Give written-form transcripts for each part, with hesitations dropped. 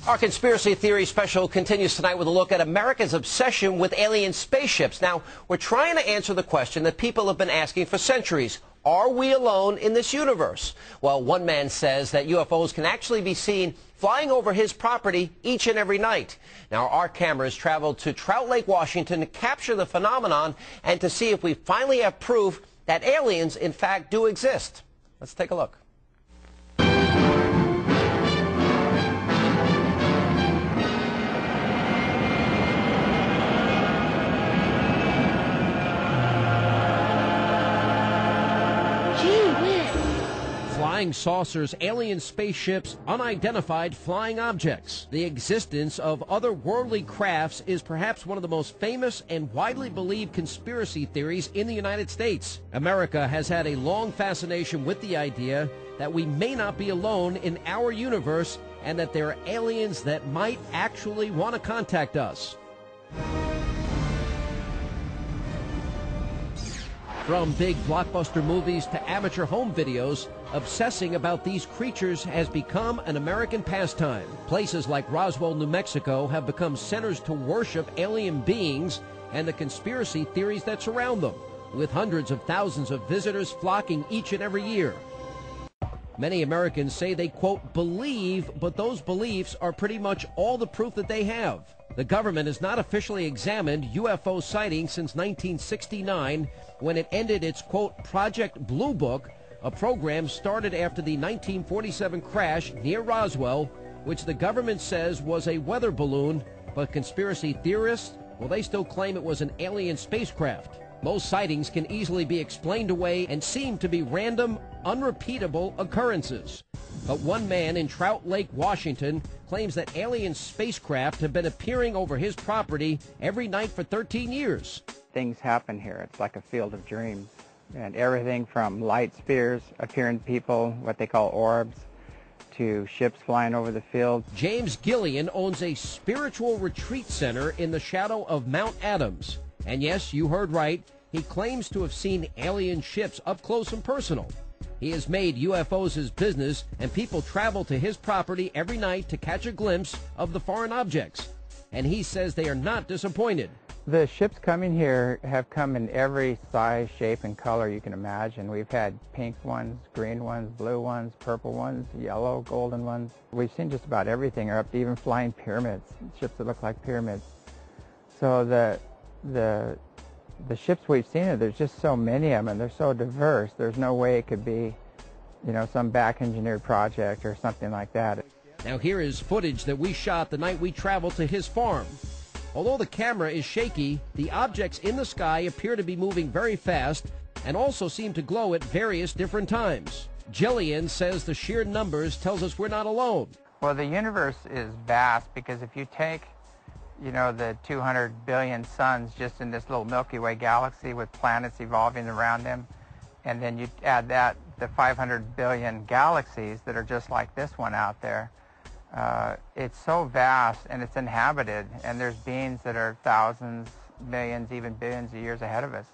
Our conspiracy theory special continues tonight with a look at America's obsession with alien spaceships. Now, we're trying to answer the question that people have been asking for centuries. Are we alone in this universe? Well, one man says that UFOs can actually be seen flying over his property each and every night. Now, our cameras traveled to Trout Lake, Washington to capture the phenomenon and to see if we finally have proof that aliens, in fact, do exist. Let's take a look. Flying saucers, alien spaceships, unidentified flying objects. The existence of otherworldly crafts is perhaps one of the most famous and widely believed conspiracy theories in the United States. America has had a long fascination with the idea that we may not be alone in our universe and that there are aliens that might actually want to contact us. From big blockbuster movies to amateur home videos, obsessing about these creatures has become an American pastime. Places like Roswell, New Mexico have become centers to worship alien beings and the conspiracy theories that surround them, with hundreds of thousands of visitors flocking each and every year. Many Americans say they, quote, believe, but those beliefs are pretty much all the proof that they have. The government has not officially examined UFO sightings since 1969, when it ended its, quote, Project Blue Book, a program started after the 1947 crash near Roswell, which the government says was a weather balloon, but conspiracy theorists, well, they still claim it was an alien spacecraft. Most sightings can easily be explained away and seem to be random, unrepeatable occurrences. But one man in Trout Lake, Washington, claims that alien spacecraft have been appearing over his property every night for 13 years. Things happen here. It's like a field of dreams. And everything from light spheres appearing to people, what they call orbs, to ships flying over the field. James Gillian owns a spiritual retreat center in the shadow of Mount Adams. And yes, you heard right, he claims to have seen alien ships up close and personal. He has made UFOs his business, and people travel to his property every night to catch a glimpse of the foreign objects. And he says they are not disappointed. The ships coming here have come in every size, shape, and color you can imagine. We've had pink ones, green ones, blue ones, purple ones, yellow, golden ones. We've seen just about everything, or up to even flying pyramids, ships that look like pyramids. So the ships we've seen, there's just so many of them, and they're so diverse. There's no way it could be, you know, some back-engineered project or something like that. Now here is footage that we shot the night we traveled to his farm. Although the camera is shaky, the objects in the sky appear to be moving very fast and also seem to glow at various different times. Gillian says the sheer numbers tells us we're not alone. Well, the universe is vast because if you take, you know, the 200 billion suns just in this little Milky Way galaxy with planets evolving around them, and then you add that the 500 billion galaxies that are just like this one out there, it's so vast and it's inhabited, and there's beings that are thousands, millions, even billions of years ahead of us.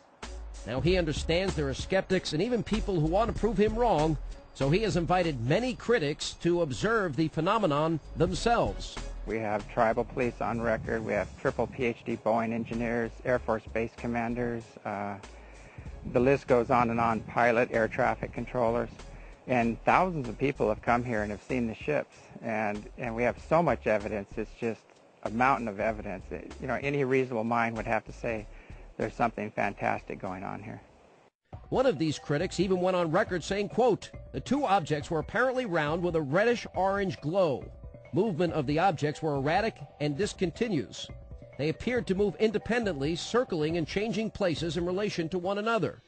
Now he understands there are skeptics and even people who want to prove him wrong, so he has invited many critics to observe the phenomenon themselves. We have tribal police on record, we have triple PhD Boeing engineers, Air Force base commanders, the list goes on, pilot, air traffic controllers, and thousands of people have come here and have seen the ships, and we have so much evidence. It's just a mountain of evidence. You know, any reasonable mind would have to say there's something fantastic going on here. One of these critics even went on record saying, quote, the two objects were apparently round with a reddish-orange glow. Movement of the objects were erratic and discontinuous. They appeared to move independently, circling and changing places in relation to one another.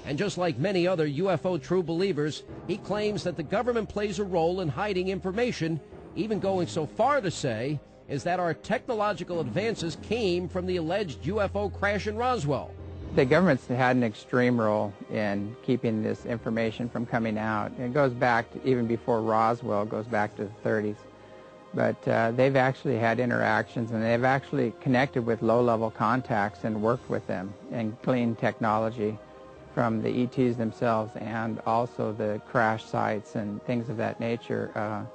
And just like many other UFO true believers, he claims that the government plays a role in hiding information, even going so far to say is that our technological advances came from the alleged UFO crash in Roswell. The government's had an extreme role in keeping this information from coming out. It goes back to even before Roswell, it goes back to the 30s. But they've actually had interactions, and they've actually connected with low-level contacts and worked with them and gleaned technology from the ETs themselves and also the crash sites and things of that nature.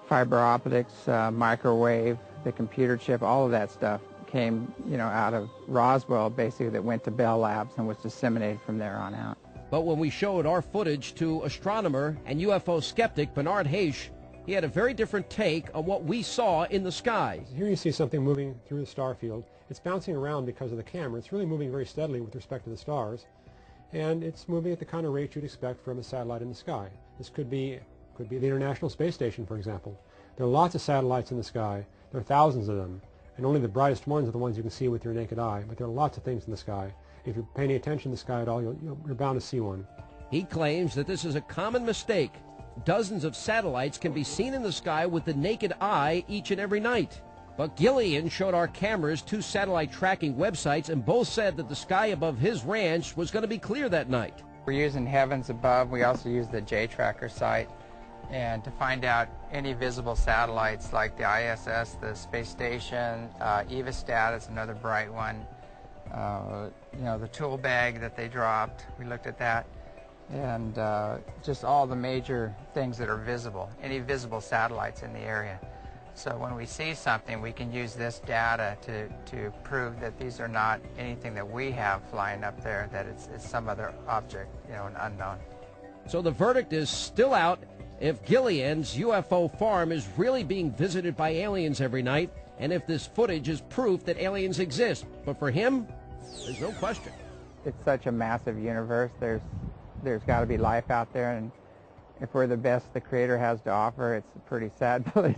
Fiber optics, microwave, the computer chip, all of that stuff came, out of Roswell, basically, that went to Bell Labs and was disseminated from there on out. But when we showed our footage to astronomer and UFO skeptic Bernard Haish, he had a very different take on what we saw in the sky. Here you see something moving through the star field. It's bouncing around because of the camera. It's really moving very steadily with respect to the stars, and it's moving at the kind of rate you'd expect from a satellite in the sky. This could be the International Space Station, for example. There are lots of satellites in the sky. There are thousands of them, and only the brightest ones are the ones you can see with your naked eye, but there are lots of things in the sky. If you're paying attention to the sky at all, you're bound to see one. He claims that this is a common mistake. Dozens of satellites can be seen in the sky with the naked eye each and every night. But Gillian showed our cameras 2 satellite tracking websites, and both said that the sky above his ranch was going to be clear that night. We're using Heavens Above. We also use the J-Tracker site, and to find out any visible satellites like the ISS, the space station, Evostat is another bright one. The tool bag that they dropped, we looked at that, and just all the major things that are visible, any visible satellites in the area. So when we see something, we can use this data to prove that these are not anything that we have flying up there, that it's some other object, an unknown. So the verdict is still out if Gillian's UFO farm is really being visited by aliens every night, and if this footage is proof that aliens exist. But for him, there's no question. It's such a massive universe. There's got to be life out there, and if we're the best the Creator has to offer, it's a pretty sad place,